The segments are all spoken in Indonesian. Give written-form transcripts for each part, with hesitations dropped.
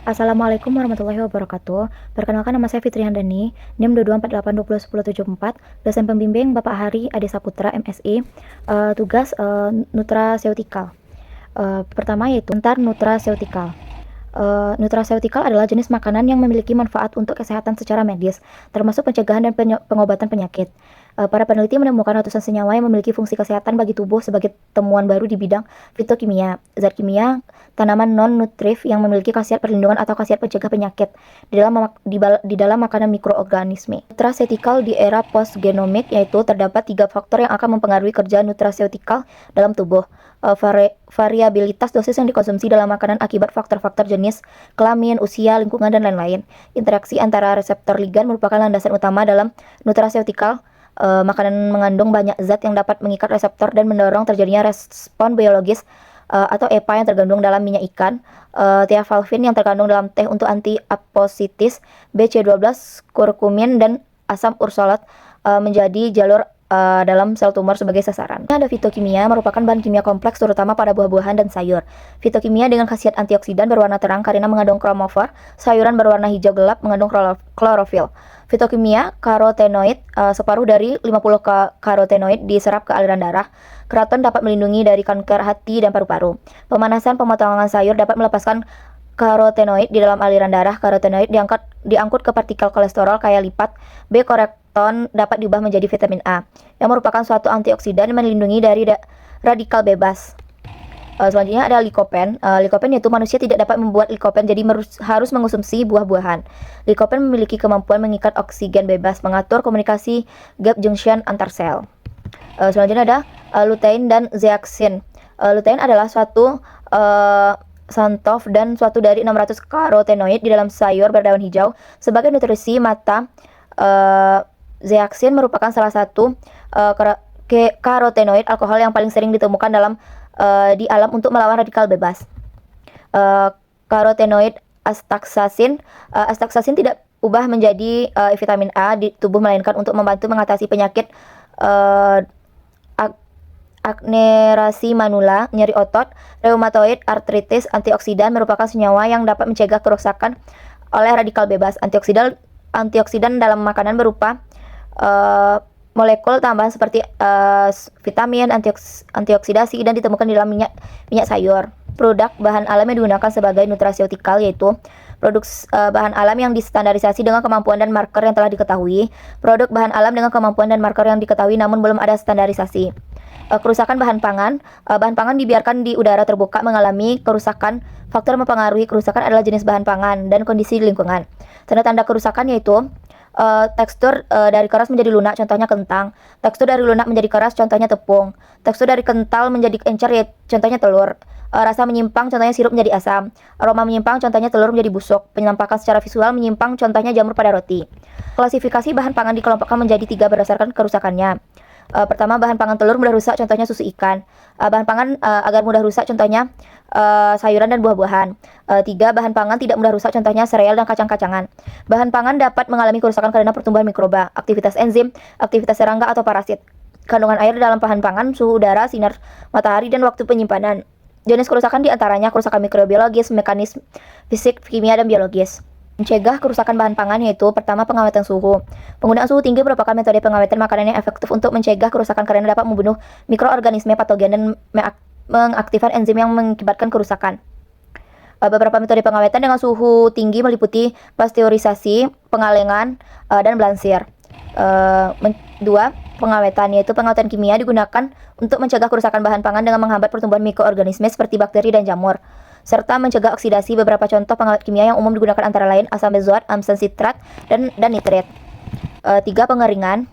Assalamualaikum warahmatullahi wabarakatuh. Perkenalkan nama saya Fitri Handani, NIM 2248201074, dosen pembimbing Bapak Hari Ade Saputra, MSI, tugas nutraceutikal. Pertama yaitu nutraceutikal. Nutraceutikal adalah jenis makanan yang memiliki manfaat untuk kesehatan secara medis, termasuk pencegahan dan pengobatan penyakit. Para peneliti menemukan ratusan senyawa yang memiliki fungsi kesehatan bagi tubuh sebagai temuan baru di bidang fitokimia, zat kimia tanaman non-nutrif yang memiliki khasiat perlindungan atau khasiat pencegah penyakit di dalam makanan mikroorganisme. Nutraceutikal di era post-genomik yaitu terdapat 3 faktor yang akan mempengaruhi kerja nutraceutikal dalam tubuh. Variabilitas dosis yang dikonsumsi dalam makanan akibat faktor-faktor jenis, kelamin, usia, lingkungan, dan lain-lain. Interaksi antara reseptor ligan merupakan landasan utama dalam nutraceutikal. Makanan mengandung banyak zat yang dapat mengikat reseptor dan mendorong terjadinya respon biologis atau EPA yang terkandung dalam minyak ikan, tiafalvin yang terkandung dalam teh untuk anti-apositis, BC12, kurkumin, dan asam ursolat menjadi jalur dalam sel tumor sebagai sasaran. Ada fitokimia, merupakan bahan kimia kompleks terutama pada buah-buahan dan sayur. Fitokimia dengan khasiat antioksidan berwarna terang karena mengandung kromofor, sayuran berwarna hijau gelap mengandung klorofil. Fitokimia karotenoid, separuh dari 50 karotenoid diserap ke aliran darah. Keraton dapat melindungi dari kanker hati dan paru-paru. Pemanasan pemotongan sayur dapat melepaskan karotenoid di dalam aliran darah. Karotenoid diangkut ke partikel kolesterol kaya lipat. B-korekton dapat diubah menjadi vitamin A, yang merupakan suatu antioksidan yang melindungi dari radikal bebas. Selanjutnya ada likopen. Likopen yaitu manusia tidak dapat membuat likopen, jadi harus mengonsumsi buah-buahan. Likopen memiliki kemampuan mengikat oksigen bebas, mengatur komunikasi gap junction antar sel. Selanjutnya ada lutein dan zeaksin. Lutein adalah suatu santof dan suatu dari 600 karotenoid di dalam sayur berdaun hijau sebagai nutrisi mata. Zeaksin merupakan salah satu karotenoid alkohol yang paling sering ditemukan di alam untuk melawan radikal bebas. Karotenoid astaxanthin tidak ubah menjadi vitamin A di tubuh, melainkan untuk membantu mengatasi penyakit aknerasi manula, nyeri otot, reumatoid artritis. Antioksidan merupakan senyawa yang dapat mencegah kerusakan oleh radikal bebas. Antioksidan dalam makanan berupa molekul tambahan seperti vitamin, antioksidasi, dan ditemukan di dalam minyak sayur. Produk bahan alam yang digunakan sebagai nutraceutikal yaitu produk bahan alam yang distandarisasi dengan kemampuan dan marker yang telah diketahui. Produk bahan alam dengan kemampuan dan marker yang diketahui namun belum ada standarisasi. Kerusakan bahan pangan. Bahan pangan dibiarkan di udara terbuka mengalami kerusakan. Faktor mempengaruhi kerusakan adalah jenis bahan pangan dan kondisi lingkungan. Tanda-tanda kerusakan yaitu tekstur dari keras menjadi lunak, contohnya kentang. Tekstur dari lunak menjadi keras, contohnya tepung. Tekstur dari kental menjadi encer, contohnya telur. Rasa menyimpang, contohnya sirup menjadi asam. Aroma menyimpang, contohnya telur menjadi busuk. Penampakan secara visual menyimpang, contohnya jamur pada roti. Klasifikasi bahan pangan dikelompokkan menjadi 3 berdasarkan kerusakannya. Pertama, bahan pangan telur mudah rusak, contohnya susu ikan. Bahan pangan agar mudah rusak, contohnya sayuran dan buah-buahan. 3, bahan pangan tidak mudah rusak, contohnya sereal dan kacang-kacangan. Bahan pangan dapat mengalami kerusakan karena pertumbuhan mikroba, aktivitas enzim, aktivitas serangga atau parasit. Kandungan air dalam bahan pangan, suhu udara, sinar matahari, dan waktu penyimpanan. Jenis kerusakan diantaranya kerusakan mikrobiologis, mekanisme fisik, kimia, dan biologis. Mencegah kerusakan bahan pangan yaitu pertama, pengaweten suhu. Penggunaan suhu tinggi merupakan metode pengaweten makanan yang efektif untuk mencegah kerusakan karena dapat membunuh mikroorganisme patogen dan mengaktifkan enzim yang mengakibatkan kerusakan. Beberapa metode pengawetan dengan suhu tinggi meliputi pasteurisasi, pengalengan, dan blansir. 2. Pengawetan yaitu pengawetan kimia digunakan untuk mencegah kerusakan bahan pangan dengan menghambat pertumbuhan mikroorganisme seperti bakteri dan jamur, serta mencegah oksidasi. Beberapa contoh pengawet kimia yang umum digunakan antara lain asam benzoat, asam sitrat, dan nitrat. 3. Pengeringan.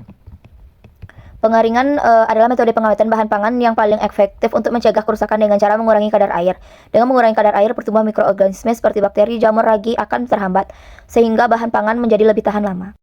Pengeringan adalah metode pengawetan bahan pangan yang paling efektif untuk mencegah kerusakan dengan cara mengurangi kadar air. Dengan mengurangi kadar air, pertumbuhan mikroorganisme seperti bakteri, jamur, ragi akan terhambat, sehingga bahan pangan menjadi lebih tahan lama.